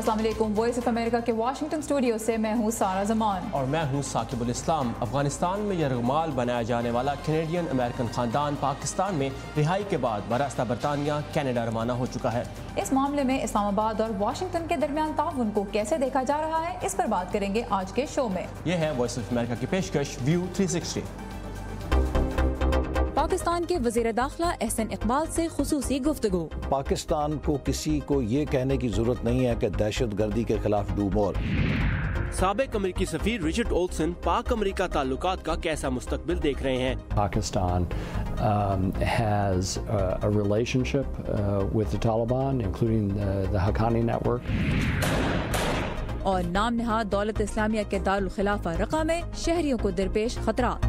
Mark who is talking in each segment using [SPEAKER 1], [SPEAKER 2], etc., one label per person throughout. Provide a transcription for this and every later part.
[SPEAKER 1] अस्सलाम वालेकुम। Voice of America के वाशिंगटन स्टूडियो से मैं हूँ सारा जमान
[SPEAKER 2] और मैं हूँ साकिबुल इस्लाम। अफगानिस्तान में यरगमाल बनाया जाने वाला कैनेडियन अमेरिकन खानदान पाकिस्तान में रिहाई के बाद बरास्ता बरतानिया कनाडा रवाना हो चुका है।
[SPEAKER 1] इस मामले में इस्लामाबाद और वाशिंगटन के दरमियान ताउन को कैसे देखा जा रहा है, इस पर बात करेंगे आज के शो में।
[SPEAKER 2] यह है वॉइस ऑफ अमेरिका की पेशकश व्यू 360।
[SPEAKER 1] पाकिस्तान के वज़ीर दाखिला एहसन इकबाल से खुसूसी गुफ्तगू।
[SPEAKER 3] पाकिस्तान को किसी को ये कहने की जरूरत नहीं है कि दहशत गर्दी के खिलाफ डू मोर।
[SPEAKER 2] साबिक अमेरिकी सफीर रिचर्ड ओल्सन पाक अमेरिका ताल्लुकात का कैसा मुस्तकबिल देख रहे हैं।
[SPEAKER 4] Pakistan has a relationship with the Taliban, including the Haqqani network.
[SPEAKER 1] और नाम नहाद दौलत इस्लामिया के दारुल खिलाफा रक़ा में शहरियों को दरपेश खतरात।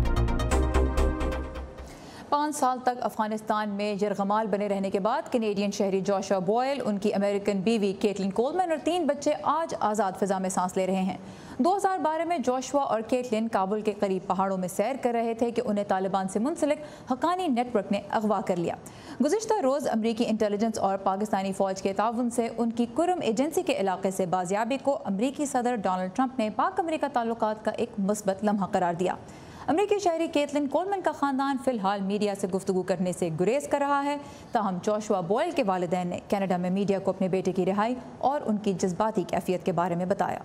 [SPEAKER 1] 5 साल तक अफगानिस्तान में यरगमाल बने रहने के बाद कैनेडियन शहरी जोशुआ बॉयल, उनकी अमेरिकन बीवी केटलिन कोलमैन और 3 बच्चे आज आज़ाद फ़िज़ा में सांस ले रहे हैं। 2012 में जोशुआ और केटलिन काबुल के करीब पहाड़ों में सैर कर रहे थे कि उन्हें तालिबान से मुंसलिक हक्कानी नेटवर्क ने अगवा कर लिया। गुज़िश्ता रोज़ अमरीकी इंटेलिजेंस और पाकिस्तानी फ़ौज के ताउन से उनकी कुरम एजेंसी के इलाके से बाजियाबी को अमरीकी सदर डोनाल्ड ट्रंप ने पाक अमरीका ताल्लुकात का एक मुस्बत लम्हा करार दिया। अमरीकी शहरी केटलिन कोलमैन का ख़ानदान फ़िलहाल मीडिया से गुफ्तगू करने से गुरेज कर रहा है। ताहम जोशुआ बॉयल के वालिदैन ने कनाडा में मीडिया को अपने बेटे की रिहाई और उनकी जज्बाती कैफियत के बारे में बताया।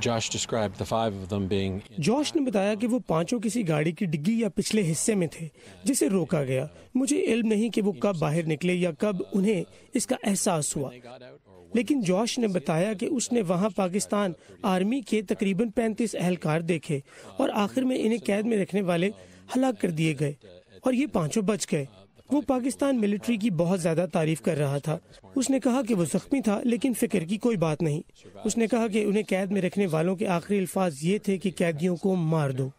[SPEAKER 5] जॉश ने बताया कि वो 5 किसी गाड़ी की डिग्गी या पिछले हिस्से में थे जिसे रोका गया। मुझे इल्म नहीं कि वो कब बाहर निकले या कब उन्हें इसका एहसास हुआ, लेकिन जॉश ने बताया कि उसने वहां पाकिस्तान आर्मी के तकरीबन 35 एहलकार देखे और आखिर में इन्हें कैद में रखने वाले हलाक कर दिए गए और ये 5 बच गए। वो पाकिस्तान मिलिट्री की बहुत ज़्यादा तारीफ कर रहा था। उसने कहा कि वो जख्मी था लेकिन फिक्र की कोई बात नहीं। उसने कहा कि उन्हें कैद में रखने वालों के आखिरी अल्फाज ये थे कि कैदियों को मार दो।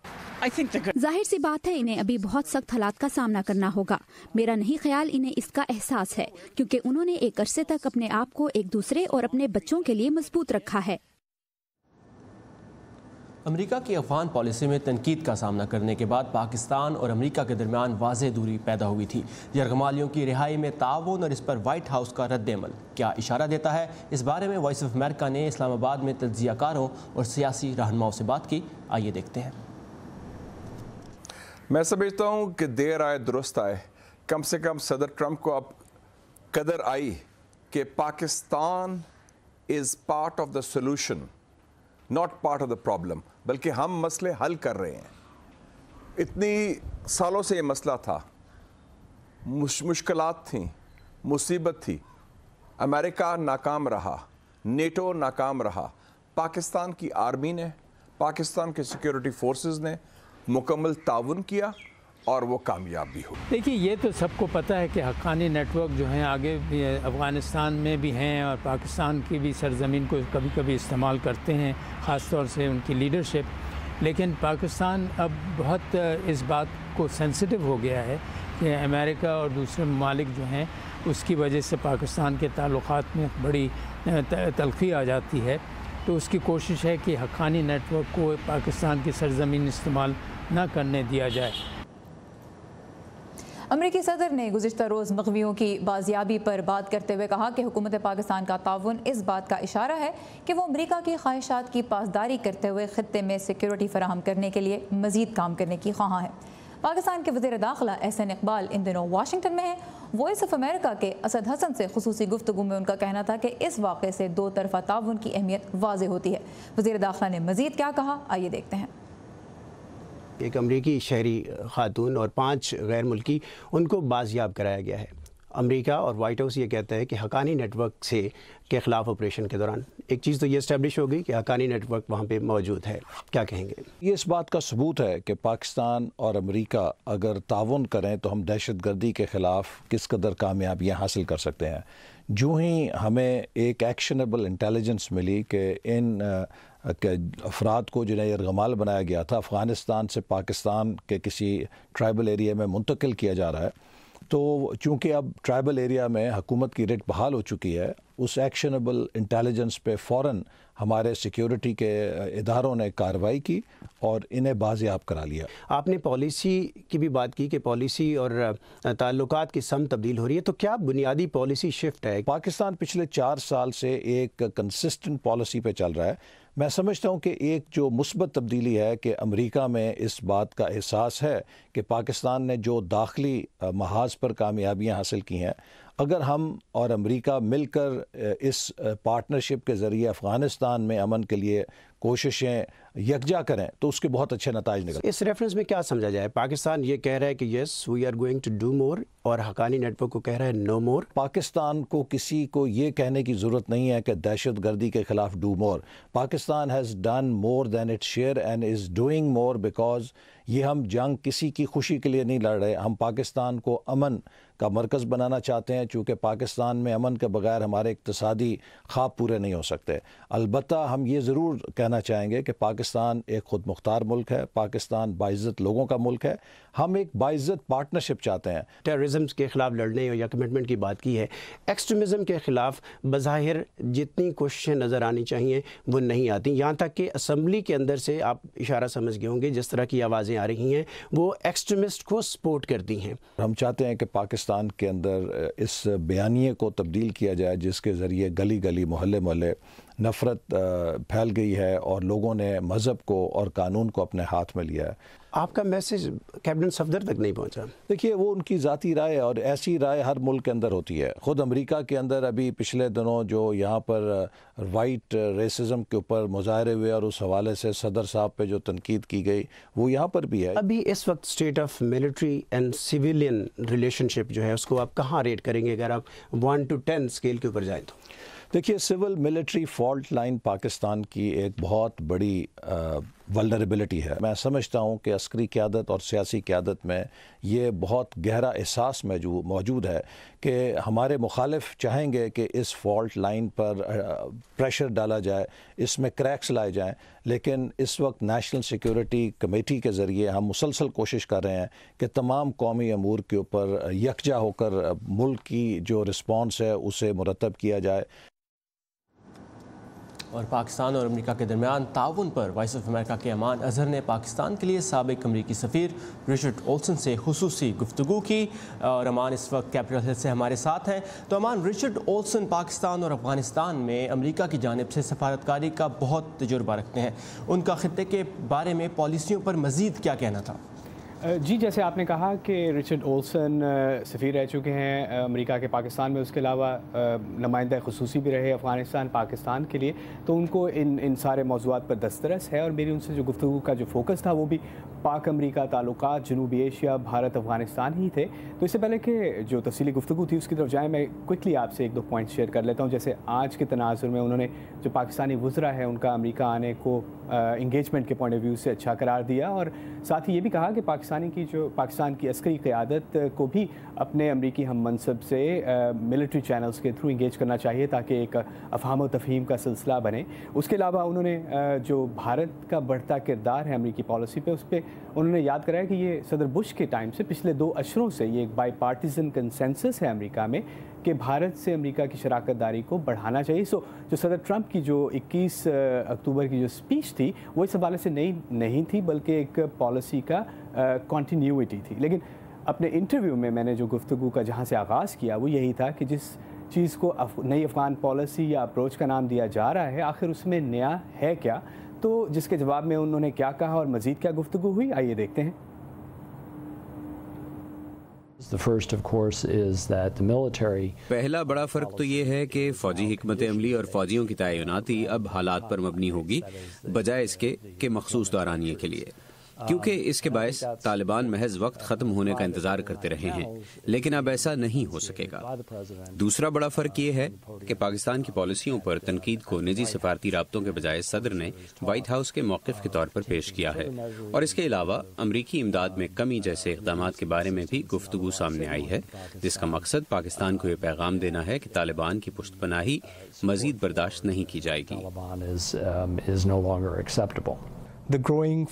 [SPEAKER 6] जाहिर सी बात है इन्हें अभी बहुत सख्त हालात का सामना करना होगा। मेरा नहीं ख्याल इन्हें इसका एहसास है, क्योंकि उन्होंने एक अरसे तक अपने आप को एक दूसरे और अपने बच्चों के लिए मजबूत रखा है।
[SPEAKER 2] अमेरिका की अफगान पॉलिसी में तनकीद का सामना करने के बाद पाकिस्तान और अमेरिका के दरमियान वाज़ेह दूरी पैदा हुई थी। यरगमालियों की रिहाई में ताउन और इस पर वाइट हाउस का रद्द-ए-अमल क्या इशारा देता है, इस बारे में वॉइस ऑफ अमेरिका ने इस्लामाबाद में तज्ज़ियाकारों और सियासी रहनुमाओं से बात की। आइए देखते हैं।
[SPEAKER 7] मैं समझता हूँ कि देर आए दुरुस्त आए। कम से कम सदर ट्रंप को अब कदर आई कि Pakistan is part of the solution, not part of the problem, बल्कि हम मसले हल कर रहे हैं। इतनी सालों से ये मसला था, मुश्किलात थी, मुसीबत थी, अमेरिका नाकाम रहा, नेटो नाकाम रहा, पाकिस्तान की आर्मी ने, पाकिस्तान के सिक्योरिटी फोर्सेस ने मुकम्मल ताउन किया और वो कामयाब भी हुई।
[SPEAKER 8] देखिए, ये तो सबको पता है कि हक्कानी नेटवर्क जो हैं आगे भी अफ़गानिस्तान में भी हैं और पाकिस्तान की भी सरज़मीन को कभी कभी इस्तेमाल करते हैं, ख़ास तौर से उनकी लीडरशिप। लेकिन पाकिस्तान अब बहुत इस बात को सेंसिटिव हो गया है कि अमेरिका और दूसरे ममालिक जो हैं उसकी वजह से पाकिस्तान के ताल्लुकात में बड़ी तलख़ी आ जाती है। तो उसकी कोशिश है कि हक्कानी नेटवर्क को पाकिस्तान की सरज़मीन इस्तेमाल न करने दिया जाए।
[SPEAKER 1] अमरीकी सदर ने गुज़िश्ता रोज़ मग़वियों की बाजियाबी पर बात करते हुए कहा कि हुकूमत पाकिस्तान का ताउन इस बात का इशारा है कि वो अमरीका की ख्वाहिशात की पासदारी करते हुए ख़ित्ते में सिक्योरिटी फराहम करने के लिए मज़ीद काम करने की ख्वाह है। पाकिस्तान के वज़ीर दाखिला एहसन इकबाल इन दिनों वाशिंगटन में हैं। वॉइस ऑफ अमेरिका के असद हसन से खुसूसी गुफ्तगू में उनका कहना था कि इस वाक़े से 2 तरफ़ा ताउन की अहमियत वाज़ेह होती है। वज़ीर दाखिला ने मज़ीद क्या कहा, आइए देखते हैं।
[SPEAKER 9] एक अमरीकी शहरी खातून और 5 गैर मुल्की, उनको बाजियाब कराया गया है। अमेरिका और वाइट हाउस ये कहता है कि हक्कानी नेटवर्क से के ख़िलाफ़ ऑपरेशन के दौरान एक चीज़ तो ये इस्टेब्लिश हो गई कि हक्कानी नेटवर्क वहाँ पे मौजूद है। क्या कहेंगे?
[SPEAKER 3] ये इस बात का सबूत है कि पाकिस्तान और अमेरिका अगर ताउन करें तो हम दहशत गर्दी के ख़िलाफ़ किस कदर कामयाबियाँ हासिल कर सकते हैं। जो ही हमें एक एक्शनेबल इंटेलिजेंस मिली कि इन अफराद को जिन्हें यरगमाल बनाया गया था अफ़गानिस्तान से पाकिस्तान के किसी ट्राइबल एरिया में मुंतकिल किया जा रहा है, तो चूँकि अब ट्राइबल एरिया में हुकूमत की रिट बहाल हो चुकी है उस एक्शनेबल इंटेलिजेंस पे फ़ौरन हमारे सिक्योरिटी के इदारों ने कार्रवाई की और इन्हें बाजियाब करा लिया।
[SPEAKER 9] आपने पॉलिसी की भी बात की कि पॉलिसी और ताल्लुकात की सम तब्दील हो रही है, तो क्या बुनियादी पॉलिसी शिफ्ट है?
[SPEAKER 3] पाकिस्तान पिछले 4 साल से एक कंसिस्टेंट पॉलिसी पे चल रहा है। मैं समझता हूँ कि एक जो मुस्बत तब्दीली है कि अमेरिका में इस बात का एहसास है कि पाकिस्तान ने जो दाखिली महाज पर कामयाबियाँ हासिल की हैं, अगर हम और अमेरिका मिलकर इस पार्टनरशिप के ज़रिए अफ़गानिस्तान में अमन के लिए कोशिशें यकजा करें तो उसके बहुत अच्छे नताइज निकल।
[SPEAKER 9] इस रेफरेंस में क्या समझा जाए? पाकिस्तान ये कह रहा है कि yes we are going to do more, और हक्कानी नेटवर्क को कह रहा है नो मोर।
[SPEAKER 3] पाकिस्तान को किसी को ये कहने की ज़रूरत नहीं है कि दहशत गर्दी के ख़िलाफ़ do more. Pakistan has done more than its share and is doing more, because ये हम जंग किसी की खुशी के लिए नहीं लड़ रहे। हम पाकिस्तान को अमन का मरकज़ बनाना चाहते हैं, चूँकि पाकिस्तान में अमन के बगैर हमारे इक़्तिसादी ख्वाब पूरे नहीं हो सकते। अलबत्ता हम ये ज़रूर कहना चाहेंगे कि पाकिस्तान एक ख़ुद मुख्तार मुल्क है, पाकिस्तान बाइज़्ज़त लोगों का मुल्क है। हम एक बाइज़्ज़त पार्टनरशिप चाहते हैं।
[SPEAKER 9] टेररिज्म के ख़िलाफ़ लड़ने या कमिटमेंट की बात की है, एक्सट्रीमिज़म के ख़िलाफ़ बज़ाहिर जितनी कोशिशें नज़र आनी चाहिए वो नहीं आती। यहाँ तक कि असम्बली के अंदर से आप इशारा समझ गए होंगे, जिस तरह की आवाज़ें आ रही हैं वो एक्सट्रीमिस्ट को सपोर्ट करती हैं।
[SPEAKER 3] हम चाहते हैं कि पाकिस्तान के अंदर इस बयानिए को तब्दील किया जाए जिसके ज़रिए गली गली मोहल्ले मोहल्ले नफ़रत फैल गई है और लोगों ने मज़हब को और कानून को अपने हाथ में लिया है।
[SPEAKER 9] आपका मैसेज कैबिनेट सफदर तक नहीं पहुंचा?
[SPEAKER 3] देखिए, वो उनकी ज़ाती राय है और ऐसी राय हर मुल्क के अंदर होती है। ख़ुद अमेरिका के अंदर अभी पिछले दिनों जो यहाँ पर वाइट रेसिज्म के ऊपर मुजाहरे हुए और उस हवाले से सदर साहब पे जो तनकीद की गई वो यहाँ पर भी है।
[SPEAKER 9] अभी इस वक्त state of military and civilian relationship जो है उसको आप कहाँ रेट करेंगे अगर आप 1 to 10 स्केल के ऊपर जाएँ तो?
[SPEAKER 3] देखिए, civil military fault line Pakistan की एक बहुत बड़ी वल्नरेबिलिटी है। मैं समझता हूँ कि अस्करी क़यादत और सियासी क़यादत में ये बहुत गहरा एहसास मौजूद है कि हमारे मुखालिफ चाहेंगे कि इस फॉल्ट लाइन पर प्रेशर डाला जाए, इसमें क्रैक्स लाए जाएं, लेकिन इस वक्त नेशनल सिक्योरिटी कमेटी के ज़रिए हम मुसलसल कोशिश कर रहे हैं कि तमाम कौमी अमूर के ऊपर यकजा होकर मुल्क की जो रिस्पॉन्स है उसे मुरतब किया जाए।
[SPEAKER 2] और पाकिस्तान और अमेरिका के दरमियान ताउन पर वॉइस ऑफ अमेरिका के अमान अजहर ने पाकिस्तान के लिए साबिक अमरीकी सफ़ीर रिचर्ड ओल्सन से खुसूसी गुफ्तगू की और अमान इस वक्त कैपिटल हिल से हमारे साथ हैं। तो अमान, रिचर्ड ओल्सन पाकिस्तान और अफगानिस्तान में अमेरिका की जानिब से सफारतकारी का बहुत तजुर्बा रखते हैं। उनका खित्ते के बारे में पॉलिसियों पर मज़ीद क्या कहना था?
[SPEAKER 10] जी, जैसे आपने कहा कि रिचर्ड ओल्सन सफ़ीर रह चुके हैं अमेरिका के पाकिस्तान में, उसके अलावा नुमाइंदा खुसूसी भी रहे अफ़गानिस्तान पाकिस्तान के लिए, तो उनको इन सारे मौज़ूआत पर दस्तरस है। और मेरी उनसे जो गुफ्तगू का जो फोकस था वो भी पाक अमेरिका ताल्लुकात, जनूबी एशिया, भारत, अफ़गानिस्तान ही थे। तो इससे पहले कि जो तफसीली गुफ्तगू थी उसकी तरफ जाए, मैं क्विकली आपसे 1-2 पॉइंट शेयर कर लेता हूँ। जैसे आज के तनाजुर में उन्होंने जो पाकिस्तानी वुज़रा है उनका अमेरिका आने को इंगेजमेंट के पॉइंट ऑफ व्यू से अच्छा करार दिया, और साथ ही ये भी कहा कि पाकिस्तान की अस्करी क़यादत को भी अपने अमरीकी हम मनसब से मिलिट्री चैनल्स के थ्रू इंगेज करना चाहिए ताकि एक अफ़हाम व तफ़हीम का सिलसिला बने। उसके अलावा उन्होंने जो भारत का बढ़ता किरदार है अमरीकी पॉलिसी पे, उस पर उन्होंने याद कराया कि ये सदर बुश के टाइम से पिछले 2 अशरों से ये एक बाई पार्टीज़न कंसेंसस है अमेरिका में कि भारत से अमेरिका की शराकत दारी को बढ़ाना चाहिए। सो जो सदर ट्रंप की जो 21 अक्टूबर की जो स्पीच थी वो इस हवाले से नहीं थी, बल्कि एक पॉलिसी का कॉन्टीन्यूटी थी। लेकिन अपने इंटरव्यू में मैंने जो गुफ्तगू का जहाँ से आगाज़ किया वो यही था कि जिस चीज़ को नई अफ़गान पॉलिसी या अप्रोच का नाम दिया जा रहा है, आखिर उसमें नया है क्या? तो जिसके जवाब में उन्होंने क्या कहा और मज़ीद क्या गुफ्तगू हुई, आइए देखते हैं।
[SPEAKER 11] पहला बड़ा फ़र्क तो ये है कि फ़ौजी हिकमत अमली और फ़ौजियों की तैनाती अब हालात पर मबनी होगी बजाय इसके कि मखसूस दौरानिए के लिए, क्योंकि इसके बायस तालिबान महज वक्त ख़त्म होने का इंतज़ार करते रहे हैं, लेकिन अब ऐसा नहीं हो सकेगा। दूसरा बड़ा फ़र्क ये है कि पाकिस्तान की पॉलिसियों पर तनकीद को निजी सफारती राब्तों के बजाय सदर ने वाइट हाउस के मौक़िफ़ के तौर पर पेश किया है, और इसके अलावा अमरीकी इमदाद में कमी जैसे इक़दाम के बारे में भी गुफ्तगू सामने आई है, जिसका मकसद पाकिस्तान को ये पैगाम देना है कि तालिबान की पुश्तपनाही मज़ीद बर्दाश्त नहीं की जाएगी।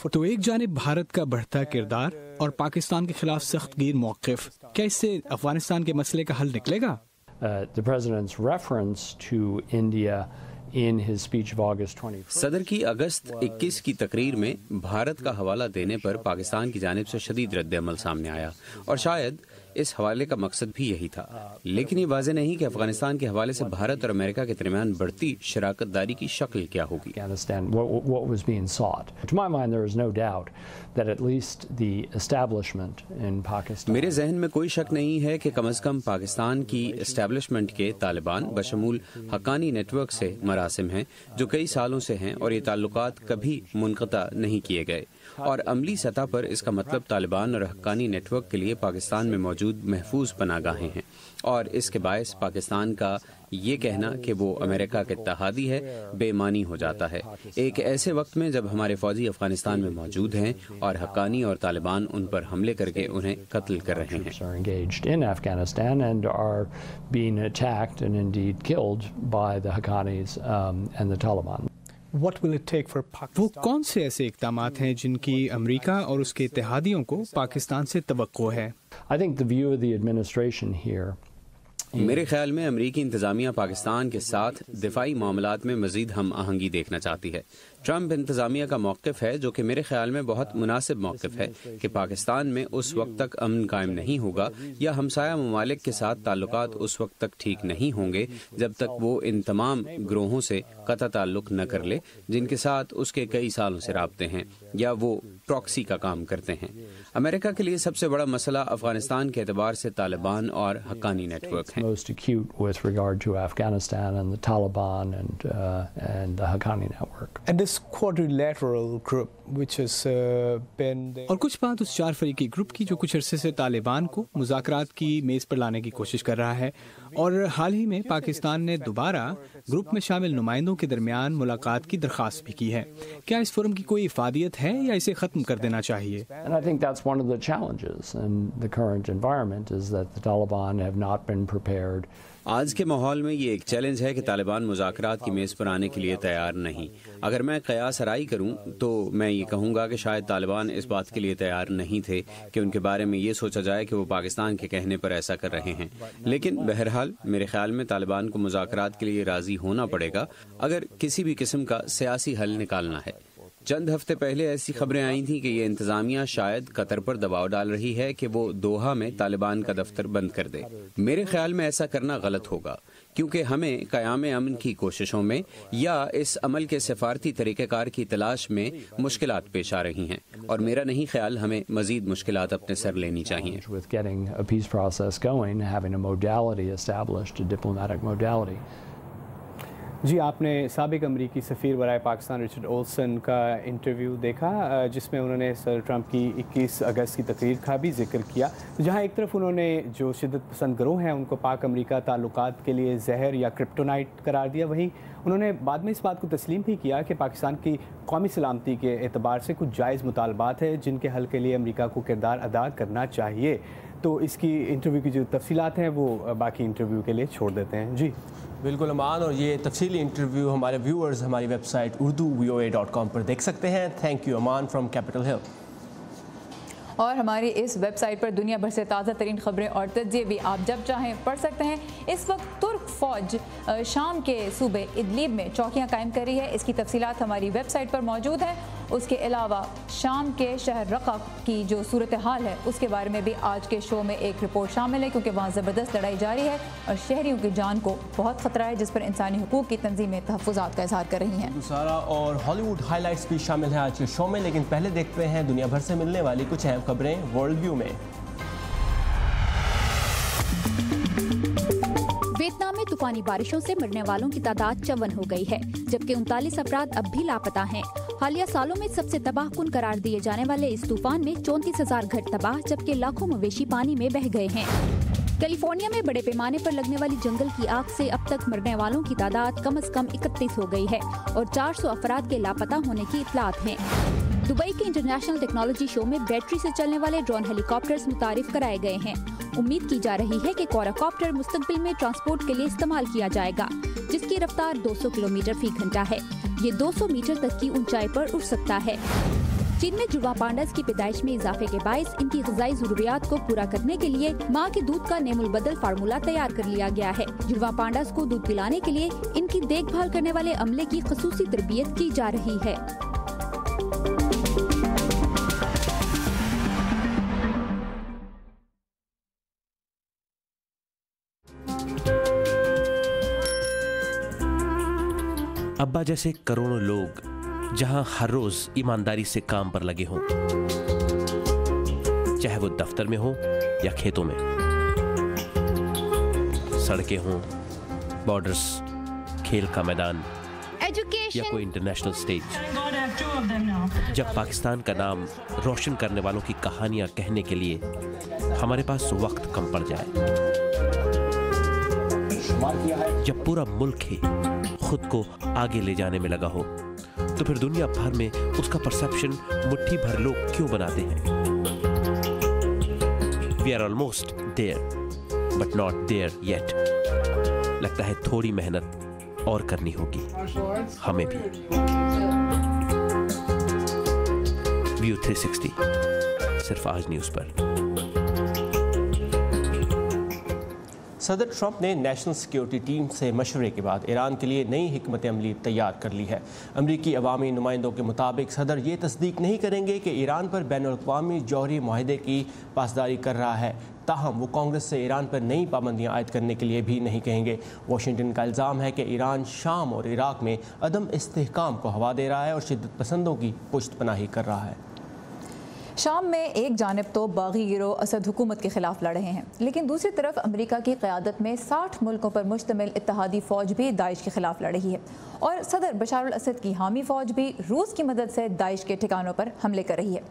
[SPEAKER 12] तो एक जानिब भारत का बढ़ता किरदार और पाकिस्तान के खिलाफ सख्त गिर मौक़िफ़, क्या इससे अफगानिस्तान के मसले का हल निकलेगा?
[SPEAKER 4] The president's reference to India in his speech of August 21st.
[SPEAKER 11] सदर की अगस्त 21 की तकरीर में भारत का हवाला देने पर पाकिस्तान की जानिब से शदीद रद्द-ए-अमल सामने आया और शायद इस हवाले का मकसद भी यही था, लेकिन ये वाज़ेह नहीं कि अफगानिस्तान के हवाले से भारत और अमेरिका के दरमियान बढ़ती शराकतदारी की शक्ल क्या होगी।
[SPEAKER 4] What was being sought. To my mind, there is no doubt that at least the establishment in Pakistan.
[SPEAKER 11] मेरे जहन में कोई शक नहीं है कि कम से कम पाकिस्तान की एस्टेब्लिशमेंट के तालिबान बशमूल हक्कानी नेटवर्क से मरासिम हैं जो कई सालों से हैं और ये ताल्लुकात कभी मुनक़ता नहीं किए गए, और अमली सतह पर इसका मतलब तालिबान और हक्कानी नेटवर्क के लिए पाकिस्तान में मौजूद महफूज पनागाहें हैं, और इसके बायस पाकिस्तान का ये कहना कि वो अमेरिका के इत्तेहादी है बेमानी हो जाता है, एक ऐसे वक्त में जब हमारे फौजी अफगानिस्तान में मौजूद हैं और हक्कानी और तालिबान उन पर हमले करके उन्हें कत्ल कर रहे हैं।
[SPEAKER 12] वो कौन से ऐसे इक़दामात हैं जिनकी अमेरिका और उसके इत्तेहादियों को पाकिस्तान से तवक्को है?
[SPEAKER 11] मेरे ख्याल में अमरीकी इंतज़ामिया पाकिस्तान के साथ दिफाई मामलात में मज़ीद हम आहंगी देखना चाहती है। ट्रंप इंतज़ामिया का मौक़िफ़ है, जो कि मेरे ख्याल में बहुत मुनासिब मौक़िफ़ है, कि पाकिस्तान में उस वक्त तक अमन कायम नहीं होगा या हमसाया ममालिक के साथ ताल्लुकात उस वक्त तक ठीक नहीं होंगे जब तक वो इन तमाम ग्रोहों से कतई ताल्लुक़ न कर ले जिनके साथ उसके कई सालों से राब्ते हैं या वो प्रॉक्सी का काम करते हैं। अमेरिका के लिए सबसे बड़ा मसला अफगानिस्तान के एतबार से तालिबान और हक्कानी नेटवर्क हैं।
[SPEAKER 4] Most acute with regard to Afghanistan and the Taliban and the Haqqani network.
[SPEAKER 12] And this quadrilateral group which has been और कुछ बात उस चार फरीकी ग्रुप की जो कुछ अरसे से तालिबान को मुज़ाकरात की मेज़ पर लाने की कोशिश कर रहा है, और हाल ही में पाकिस्तान ने दोबारा ग्रुप में शामिल नुमाइंदों के दरमियान मुलाकात की दरख्वास्त भी की है। क्या इस फोरम की कोई इफादियत है या इसे ख़त्म कर देना चाहिए?
[SPEAKER 4] And I think that's one of the challenges in the current environment is that the Taliban have not been prepared.
[SPEAKER 11] आज के माहौल में ये एक चैलेंज है कि तालिबान मुज़ाकरात की मेज़ पर आने के लिए तैयार नहीं। अगर मैं क़यास आराई करूं तो मैं ये कहूँगा कि शायद तालिबान इस बात के लिए तैयार नहीं थे कि उनके बारे में ये सोचा जाए कि वो पाकिस्तान के कहने पर ऐसा कर रहे हैं, लेकिन बहरहाल मेरे ख्याल में तालिबान को मुज़ाकरात के लिए राज़ी होना पड़ेगा अगर किसी भी किस्म का सियासी हल निकालना है। चंद हफ्ते पहले ऐसी खबरें आई थीं कि ये इंतज़ामिया शायद कतर पर दबाव डाल रही है कि वो दोहा में तालिबान का दफ्तर बंद कर दे। मेरे ख्याल में ऐसा करना गलत होगा, क्योंकि हमें क़याम अमन की कोशिशों में या इस अमल के सफारती तरीक़ेकार की तलाश में मुश्किलात पेश आ रही हैं, और मेरा नहीं ख्याल हमें मज़ीद मुश्किलात अपने सर लेनी चाहिए।
[SPEAKER 10] जी, आपने साबिक अमरीकी सफ़ीर बराए पाकिस्तान रिचर्ड ओल्सन का इंटरव्यू देखा जिसमें उन्होंने सर ट्रंप की 21 अगस्त की तकरीर का भी जिक्र किया, जहां एक तरफ उन्होंने जो शिद्दत पसंद गिरोह हैं उनको पाक अमरीका ताल्लुकात के लिए जहर या क्रिप्टोनाइट करार दिया, वहीं उन्होंने बाद में इस बात को तस्लीम भी किया कि पाकिस्तान की कौमी सलामती के एतबार से कुछ जायज़ मुतालबात है जिनके हल के लिए अमरीका को किरदार अदा करना चाहिए। तो इसकी इंटरव्यू की जो तफसीलात हैं वो बाकी इंटरव्यू के लिए छोड़ देते हैं। जी
[SPEAKER 2] बिल्कुल अमान, और ये तफसीली इंटरव्यू हमारे व्यूअर्स हमारी वेबसाइट urduvoa.com पर देख सकते हैं। Thank you Aman from Capitol Hill.
[SPEAKER 1] और हमारी इस वेबसाइट पर दुनिया भर से ताज़ा तरीन खबरें और तज्ज़िये भी आप जब चाहें पढ़ सकते हैं। इस वक्त तुर्क फ़ौज शाम के सूबे इदलिब में चौकियां कायम कर रही है, इसकी तफसीलात हमारी वेबसाइट पर मौजूद है। उसके अलावा शाम के शहर रक़ा की जो सूरत हाल है उसके बारे में भी आज के शो में एक रिपोर्ट शामिल है, क्योंकि वहाँ ज़बरदस्त लड़ाई जारी है और शहरियों की जान को बहुत ख़तरा है, जिस पर इंसानी हुकूक की तंजीमें तहफ़्फ़ुज़ात का इज़हार कर रही हैं।
[SPEAKER 2] सारा और हॉलीवुड हाईलाइट्स भी शामिल हैं आज के शो में, लेकिन पहले देखते हैं दुनिया भर से मिलने वाली कुछ अहम खबरें वर्ल्ड व्यू में।
[SPEAKER 6] वियतनाम में तूफानी बारिशों से मरने वालों की तादाद 54 हो गई है, जबकि 39 अफराद अब भी लापता हैं। हालिया सालों में सबसे तबाहकुन करार दिए जाने वाले इस तूफान में 34,000 घर तबाह, जबकि लाखों मवेशी पानी में बह गए हैं। कैलिफोर्निया में बड़े पैमाने पर लगने वाली जंगल की आग से अब तक मरने वालों की तादाद कम से कम 31 हो गई है और 400 अफराद के लापता होने की इत्तलात हैं। दुबई के इंटरनेशनल टेक्नोलॉजी शो में बैटरी से चलने वाले ड्रोन हेलीकॉप्टर्स मुतारिफ कराए गए हैं। उम्मीद की जा रही है कि क्वाड्रॉप्टर मुस्तकबिल में ट्रांसपोर्ट के लिए इस्तेमाल किया जाएगा, जिसकी रफ्तार 200 किलोमीटर फी घंटा है। ये 200 मीटर तक की ऊंचाई पर उड़ सकता है। چین میں جڑواں پانڈاز کی پیدائش میں اضافے کے باعث ان کی غذائی ضروریات کو پورا کرنے کے لیے ماں کے دودھ کا نیم البدل فارمولہ تیار کر لیا گیا ہے۔ جڑواں پانڈاز کو دودھ پلانے کے لیے ان کی دیکھ بھال کرنے والے عملے کی خصوصی تربیت کی جا رہی ہے۔
[SPEAKER 13] ابا جیسے کروڑوں لوگ جہاں ہر روز ایمانداری سے کام پر لگے ہوں، چاہے وہ دفتر میں ہوں یا کھیتوں میں، سڑکیں ہوں، بارڈرز، کھیل کا میدان یا کوئی انٹرنیشنل سٹیج، جب پاکستان کا نام روشن کرنے والوں کی کہانیاں کہنے کے لیے ہمارے پاس وقت کم پڑ جائے، جب پورا ملک ہی خود کو آگے لے جانے میں لگا ہو، تو پھر دنیا بھر میں اس کا پرسپشن مٹھی بھر لوگ کیوں بناتے ہیں؟ We are almost there, but not there yet. لگتا ہے تھوڑی محنت اور کرنی ہوگی ہمیں بھی۔ ویو 360 صرف آج نیوز پر۔
[SPEAKER 2] صدر ٹرمپ نے نیشنل سیکیورٹی ٹیم سے مشورے کے بعد ایران کے لیے نئی حکمت عملی تیار کر لی ہے۔ امریکی عوامی نمائندوں کے مطابق صدر یہ تصدیق نہیں کریں گے کہ ایران پر بین الاقوامی جوہری معاہدے کی پاسداری کر رہا ہے، تاہم وہ کانگریس سے ایران پر نئی پابندیاں عائد کرنے کے لیے بھی نہیں کہیں گے۔ واشنگٹن کا الزام ہے کہ ایران شام اور عراق میں عدم استحکام کو ہوا دے رہا ہے اور شدت پسندوں کی پشت پناہی کر رہا ہے۔
[SPEAKER 1] شام میں ایک جانب تو باغی گروہ اسد حکومت کے خلاف لڑ رہے ہیں، لیکن دوسری طرف امریکہ کی قیادت میں 60 ملکوں پر مشتمل اتحادی فوج بھی داعش کے خلاف لڑ رہی ہے، اور صدر بشار الاسد کی حامی فوج بھی روس کی مدد سے داعش کے ٹھکانوں پر حملے کر رہی ہے۔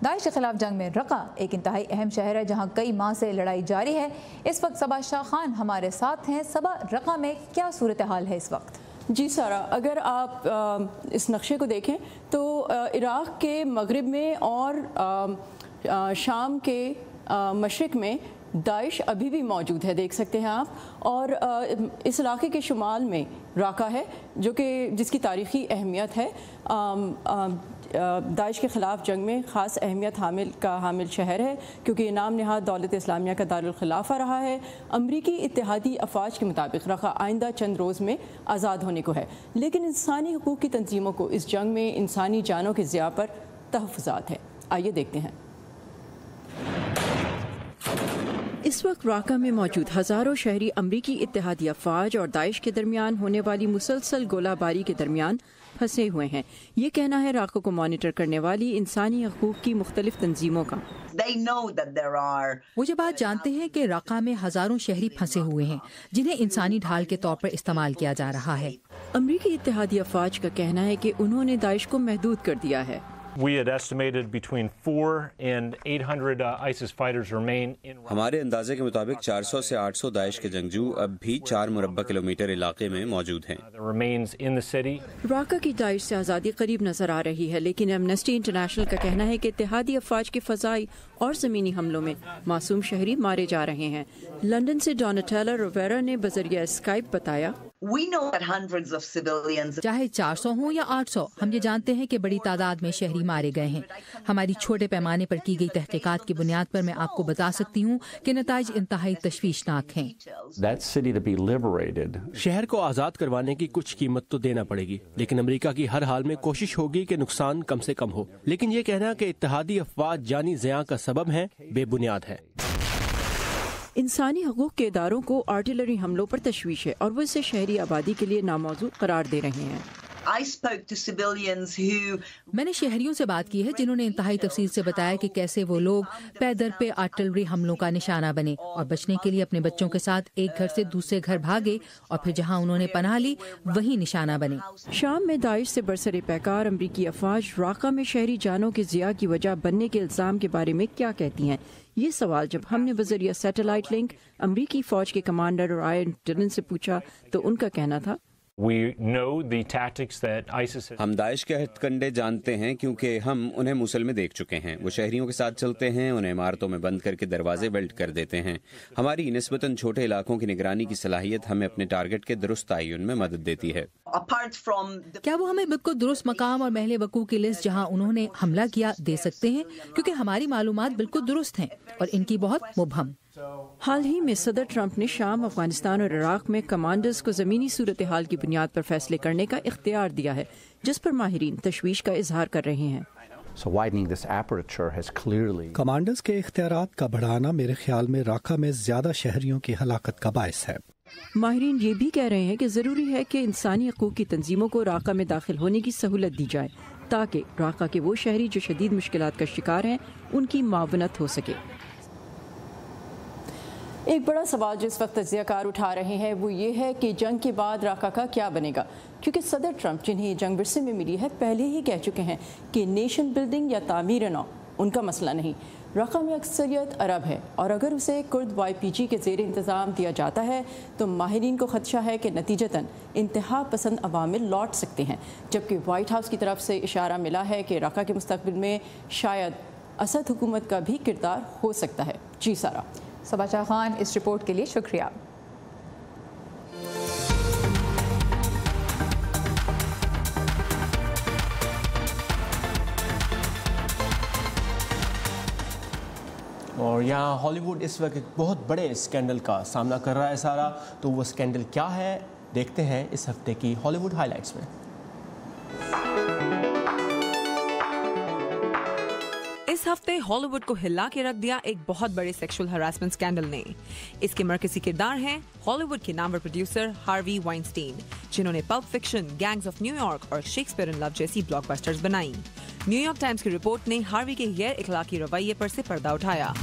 [SPEAKER 1] داعش کے خلاف جنگ میں رقہ ایک انتہائی اہم شہر ہے جہاں کئی ماہ سے لڑائی جاری ہے۔ اس وقت صبا شاہ خان ہمارے ساتھ ہیں۔ صبا، رقہ میں کیا صورتحال ہے اس وقت؟
[SPEAKER 14] جی سارا، اگر آپ اس نقشے کو دیکھیں تو عراق کے مغرب میں اور شام کے مشرق میں داعش ابھی بھی موجود ہے، دیکھ سکتے ہیں آپ، اور اس علاقے کے شمال میں راقہ ہے جو کہ جس کی تاریخی اہمیت ہے، داعش کے خلاف جنگ میں خاص اہمیت حامل شہر ہے کیونکہ یہ نام نہاد دولت اسلامیہ کا دارالخلافہ رہا ہے۔ امریکی اتحادی افواج کے مطابق رقہ آئندہ چند روز میں آزاد ہونے کو ہے، لیکن انسانی حقوق کی تنظیموں کو اس جنگ میں انسانی جانوں کے ضیاع پر تحفظات ہیں۔ آئیے دیکھتے ہیں۔ اس وقت راقہ میں موجود ہزاروں شہری امریکی اتحادی افواج اور داعش کے درمیان ہونے والی مسلسل گولہ باری کے درمیان پھنسے ہوئے ہیں، یہ کہنا ہے راقہ کو مانیٹر کرنے والی انسانی حقوق کی مختلف تنظیموں کا۔
[SPEAKER 15] وہ یہ بات جانتے ہیں کہ راقہ میں ہزاروں شہری پھنسے ہوئے ہیں جنہیں انسانی ڈھال کے طور پر استعمال کیا جا رہا ہے۔
[SPEAKER 14] امریکی اتحادی افواج کا کہنا ہے کہ انہوں نے داعش کو محدود کر دیا ہے۔
[SPEAKER 11] ہمارے اندازے کے مطابق 400 سے 800 داعش کے جنگجو اب بھی 4 مربع کلومیٹر علاقے میں موجود ہیں۔
[SPEAKER 14] راقہ کی داعش سے آزادی قریب نظر آ رہی ہے، لیکن ایمنسٹی انٹرنیشنل کا کہنا ہے کہ اتحادی افواج کے فضائی اور زمینی حملوں میں معصوم شہری مارے جا رہے ہیں۔ لندن سے ڈوناٹیلا رویرا نے بذریعہ اسکائپ بتایا،
[SPEAKER 15] چاہے 400 ہوں یا 800، ہم یہ جانتے ہیں کہ بڑی تعداد میں شہری مارے گئے ہیں۔ ہماری چھوٹے پیمانے پر کی گئی تحقیقات کی بنیاد پر میں آپ کو بتا سکتی ہوں کہ نتائج انتہائی تشویشناک ہیں۔
[SPEAKER 2] شہر کو آزاد کروانے کی کچھ قیمت تو دینا پڑے گی، لیکن امریکہ کی ہر حال میں کوشش ہوگی کہ نقصان کم سے کم ہو، لیکن یہ کہنا کہ اتحادی افواج جانی زیاں کا سبب ہیں بے بنیاد ہے۔
[SPEAKER 14] انسانی حقوق کے اداروں کو آرٹلری حملوں پر تشویش ہے اور وہ اسے شہری آبادی کے لیے ناموزوں قرار دے رہے ہیں۔
[SPEAKER 15] میں نے شہریوں سے بات کی ہے جنہوں نے انتہائی تفصیل سے بتایا کہ کیسے وہ لوگ پے در پہ آرٹلری حملوں کا نشانہ بنے اور بچنے کے لیے اپنے بچوں کے ساتھ ایک گھر سے دوسرے گھر بھاگے اور پھر جہاں انہوں نے پناہ لی وہیں نشانہ بنے۔
[SPEAKER 14] شام میں داعش سے برسر پیکار امریکی افواج راقہ میں شہری جانوں کے ضیاع کی وجہ بننے کے الزام کے بارے میں کیا کہتی ہیں؟ یہ سوال جب ہم نے بذریعہ سیٹلائٹ لنک امریکی فوج کے کمانڈر رائن ڈلن سے پوچھا تو ان کا کہنا تھا،
[SPEAKER 11] हम दाइश के हथकंडे जानते हैं क्योंकि हम उन्हें मूसल में देख चुके हैं। वो शहरियों के साथ चलते हैं, उन्हें इमारतों में बंद करके दरवाजे वेल्ट कर देते हैं। हमारी निस्बतन छोटे इलाकों की निगरानी की सलाहियत हमें अपने टारगेट के दुरुस्त तयन में मदद देती है।
[SPEAKER 15] क्या वो हमें बिल्कुल दुरुस्त मकाम और महल वकू की लिस्ट जहां उन्होंने हमला किया दे सकते हैं? क्योंकि हमारी मालूमात बिल्कुल दुरुस्त हैं और इनकी बहुत मुबहम।
[SPEAKER 14] हाल ही में सदर ट्रंप ने शाम, अफगानिस्तान और इराक में कमांडर्स को ज़मीनी सूरत हाल की बुनियाद पर फैसले करने का इख्तियार दिया है, जिस पर माहिरीन तशवीश का इजहार कर रहे हैं।
[SPEAKER 16] कमांडर्स के इख्तियारात का बढ़ाना मेरे ख्याल में राका में ज़्यादा शहरियों की हलाकत का बायस है।
[SPEAKER 14] माहिरीन ये भी कह रहे हैं कि ज़रूरी है कि इंसानी हकूक़ की तंजीमों को राका में दाखिल होने की सहूलत दी जाए, ताकि राका के वो शहरी जो शदीद मुश्किलात का शिकार हैं उनकी मावनत हो सके। एक बड़ा सवाल जो इस वक्त तज्ज़ियाकार उठा रहे हैं वो ये है कि जंग के बाद राका का क्या बनेगा, क्योंकि सदर ट्रंप, जिन्हें जंग विरसे में मिली है, पहले ही कह चुके हैं कि नेशन बिल्डिंग या तामीर नौ उनका मसला नहीं। राका में अक्सरियत अरब है और अगर उसे कुर्द YPG के ज़ेर इंतज़ाम दिया जाता है तो माहिरीन को खदशा है कि नतीजतन इंतहा पसंद अवामिल लौट सकते हैं, जबकि वाइट हाउस की तरफ से इशारा मिला है कि राका के मुस्तकबिल में शायद असद हुकूमत का भी किरदार हो सकता है। जी सारा।
[SPEAKER 1] सबाचा खान, इस रिपोर्ट के लिए शुक्रिया।
[SPEAKER 2] और यहाँ हॉलीवुड इस वक्त एक बहुत बड़े स्कैंडल का सामना कर रहा है सारा, तो वो स्कैंडल क्या है देखते हैं इस हफ्ते की हॉलीवुड हाइलाइट्स में।
[SPEAKER 17] इस हफ्ते हॉलीवुड को हिला के रख दिया एक बहुत बड़े सेक्सुअल हरासमेंट स्कैंडल ने। इसके मरकजी किरदार हैं हॉलीवुड के नामवर प्रोड्यूसर हार्वी वाइनस्टीन, जिन्होंने pulp fiction, gangs of New York और शेक्सपियर इन लव जैसी ब्लॉकबस्टर्स बनाई। न्यूयॉर्क टाइम्स की रिपोर्ट ने हार्वी के गैर इखलाकी रवैये पर से पर्दा उठाया।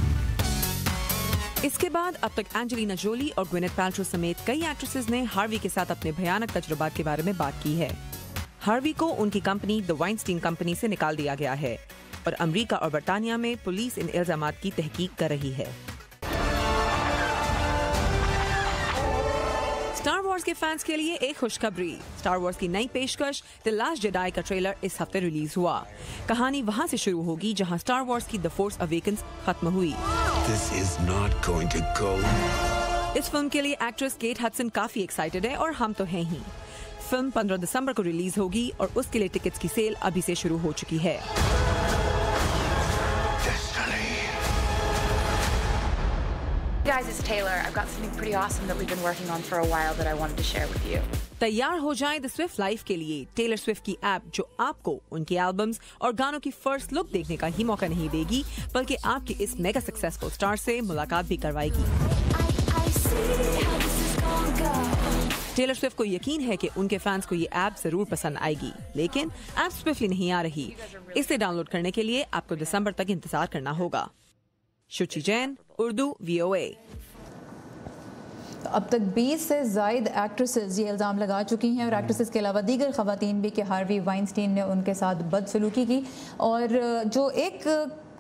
[SPEAKER 17] इसके बाद अब तक एंजेलिना जोली और ग्विनेथ पैल्ट्रो समेत कई एक्ट्रेसेस ने हार्वी के साथ अपने भयानक तजुर्बात के बारे में बात की है। हार्वी को उनकी कंपनी द वाइनस्टीन कंपनी से निकाल दिया गया है और अमेरिका और बर्तानिया में पुलिस इन इल्जामात की तहकीक कर रही है। स्टार वॉर्स के फैंस के लिए एक खुशखबरी। स्टार वॉर्स की नई पेशकश द लास्ट जेडाई का ट्रेलर इस हफ्ते रिलीज हुआ। कहानी वहां से शुरू होगी जहां स्टार वॉर्स की द फोर्स अवेकन्स खत्म हुई।
[SPEAKER 18] This is not going to go.
[SPEAKER 17] इस फिल्म के लिए एक्ट्रेस केट हडसन काफी एक्साइटेड है और हम तो हैं ही। फिल्म 15 दिसंबर को रिलीज होगी और उसके लिए टिकट्स की सेल अभी से शुरू हो चुकी है।
[SPEAKER 19] Guys, it's Taylor. I've got something pretty awesome that we've been working on for a while that I wanted to share with you.
[SPEAKER 17] तैयार हो जाएं द स्विफ्ट लाइफ के लिए। टेलर स्विफ्ट की ऐप जो आपको उनके एल्बम्स और गानों की फर्स्ट लुक देखने का ही मौका नहीं देगी, बल्कि आपकी इस मेगा सक्सेसफुल स्टार से मुलाकात भी करवाएगी। टेलर स्विफ्ट को यकीन है कि उनके फैंस को ये ऐप जरूर पसंद आएगी, लेकिन ऐप स्विफ्टली नहीं आ रही। इसे डाउनलोड करने के लिए आपको दिसंबर तक इंतजार करना होगा। शुचि जैन, उर्दू VOA।
[SPEAKER 1] अब तक 20 से ज़ायद एक्ट्रेसेस ये इल्ज़ाम लगा चुकी हैं और एक्ट्रेसेस के अलावा दीगर ख़वातीन भी कि हार्वी वाइनस्टीन ने उनके साथ बदसलूकी की। और जो एक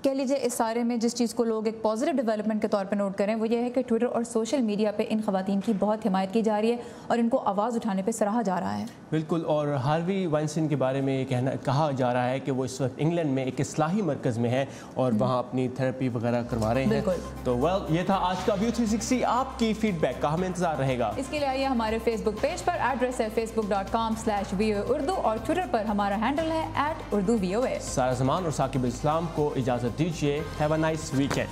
[SPEAKER 1] कह लीजिए इस सारे में जिस चीज़ को लोग एक पॉजिटिव डेवलपमेंट के तौर पर नोट करें वो ये है कि ट्विटर और सोशल मीडिया पे इन ख़वातीन की बहुत हिमायत की जा रही है और इनको आवाज़ उठाने पे सराहा जा रहा है। बिल्कुल। और हार्वी वाइनस्टीन के बारे में कहा जा रहा है कि वो इस वक्त इंग्लैंड में एक इस्लाही मरकज़ में है और वहाँ अपनी थेरेपी वगैरह करवा रहे हैं। तो वेल, ये था आज का व्यू 360। आपकी फीडबैक का हमें इंतजार रहेगा। इसके लिए आइए हमारे फेसबुक पेज पर, एड्रेस है facebook.com/VOA Urdu और ट्विटर पर हमारा हैंडल है @UrduVOA। सारा ज़मान और साकिब इस्लाम को इजाज़त दीजिए। Have a nice weekend.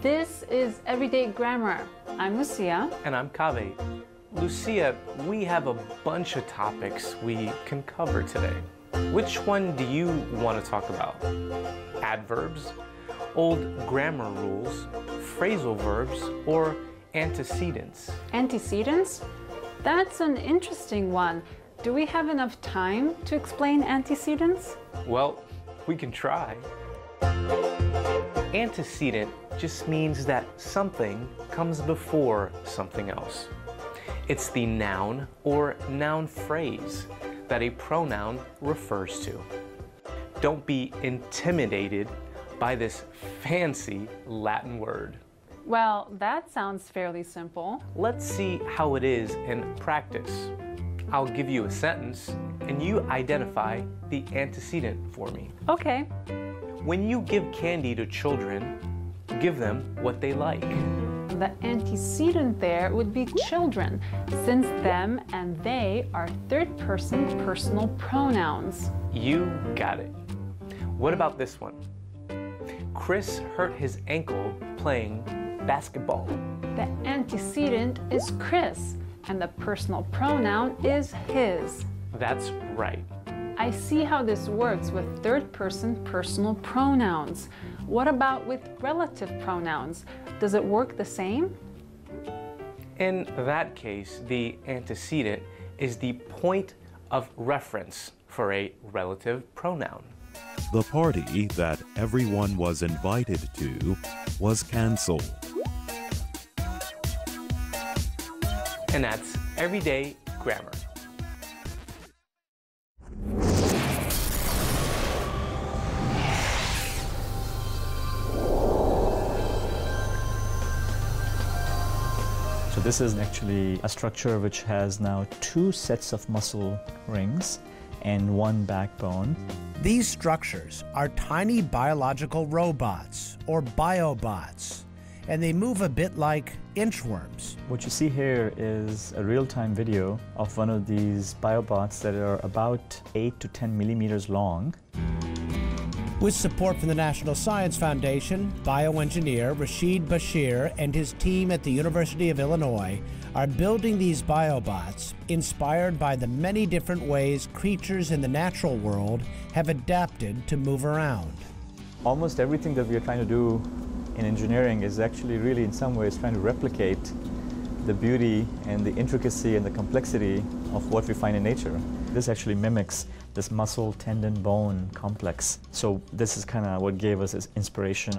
[SPEAKER 20] This is Everyday Grammar. I'm Lucia.
[SPEAKER 21] And I'm Kaveh. Lucia, we have a bunch of topics we can cover today. Which one do you want to talk about? Adverbs, old grammar rules, phrasal verbs, or antecedents?
[SPEAKER 20] Antecedents? That's an interesting one. Do we have enough time to explain antecedents?
[SPEAKER 21] Well, we can try. Antecedent just means that something comes before something else. It's the noun or noun phrase that a pronoun refers to. Don't be intimidated by this fancy Latin word.
[SPEAKER 20] Well, that sounds fairly simple.
[SPEAKER 21] Let's see how it is in practice. I'll give you a sentence and you identify the antecedent for me.
[SPEAKER 20] Okay.
[SPEAKER 21] When you give candy to children, give them what they like.
[SPEAKER 20] The antecedent there would be children, since them and they are third-person personal pronouns.
[SPEAKER 21] You got it. What about this one? Chris hurt his ankle playing basketball.
[SPEAKER 20] The antecedent is Chris, and the personal pronoun is his.
[SPEAKER 21] That's right.
[SPEAKER 20] I see how this works with third-person personal pronouns. What about with relative pronouns? Does it work the same?
[SPEAKER 21] In that case, the antecedent is the point of reference for a relative pronoun.
[SPEAKER 22] The party that everyone was invited to was canceled.
[SPEAKER 21] And that's Everyday Grammar.
[SPEAKER 23] So this is actually a structure which has now 2 sets of muscle rings and 1 backbone.
[SPEAKER 24] These structures are tiny biological robots, or biobots, and they move a bit like inchworms.
[SPEAKER 23] What you see here is a real-time video of one of these biobots that are about 8 to 10 millimeters long.
[SPEAKER 24] With support from the National Science Foundation, bioengineer Rashid Bashir and his team at the University of Illinois are building these biobots inspired by the many different ways creatures in the natural world have adapted to move around.
[SPEAKER 23] Almost everything that we are trying to do in engineering is actually really in some ways trying to replicate the beauty and the intricacy and the complexity of what we find in nature. This actually mimics this muscle, tendon, bone complex. So this is kind of what gave us this inspiration.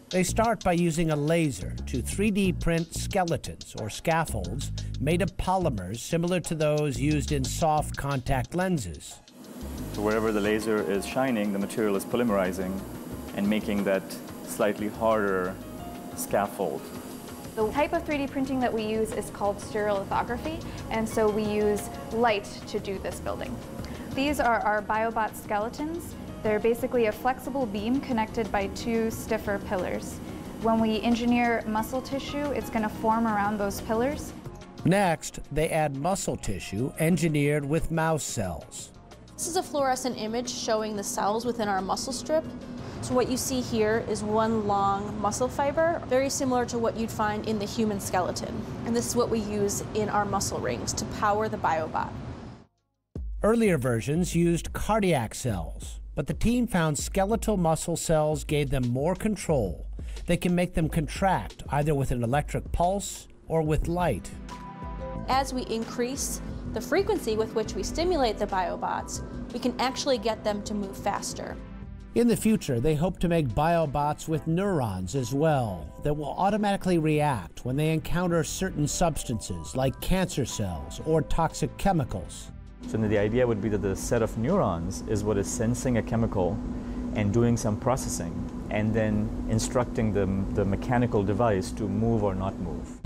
[SPEAKER 24] They start by using a laser to 3D print skeletons or scaffolds made of polymers similar to those used in soft contact lenses.
[SPEAKER 23] So wherever the laser is shining, the material is polymerizing and making that slightly harder scaffold.
[SPEAKER 25] The type of 3D printing that we use is called stereolithography, and so we use light to do this building. These are our biobot skeletons. They're basically a flexible beam connected by 2 stiffer pillars. When we engineer muscle tissue, it's going to form around those pillars.
[SPEAKER 24] Next, they add muscle tissue engineered with mouse cells.
[SPEAKER 26] This is a fluorescent image showing the cells within our muscle strip. So what you see here is one long muscle fiber, very similar to what you'd find in the human skeleton. And this is what we use in our muscle rings to power the biobot.
[SPEAKER 24] Earlier versions used cardiac cells, but the team found skeletal muscle cells gave them more control. They can make them contract either with an electric pulse or with light.
[SPEAKER 26] As we increase the frequency with which we stimulate the biobots, we can actually get them to move faster.
[SPEAKER 24] In the future, they hope to make biobots with neurons as well that will automatically react when they encounter certain substances like cancer cells or toxic chemicals.
[SPEAKER 23] So the idea would be that the set of neurons is what is sensing a chemical and doing some processing and then instructing the mechanical device to move or not move.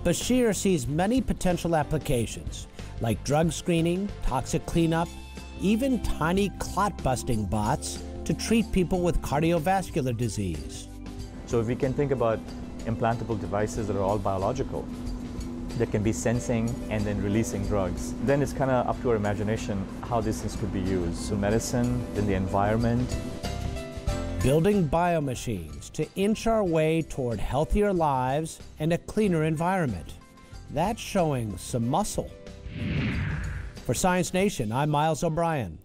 [SPEAKER 24] Bashir sees many potential applications like drug screening, toxic cleanup, even tiny clot-busting bots to treat people with cardiovascular disease.
[SPEAKER 23] So if we can think about implantable devices that are all biological, that can be sensing and then releasing drugs, then it's kind of up to our imagination how these things could be used. So medicine, in the environment.
[SPEAKER 24] building biomachines to inch our way toward healthier lives and a cleaner environment. That's showing some muscle. For Science Nation, I'm Miles O'Brien.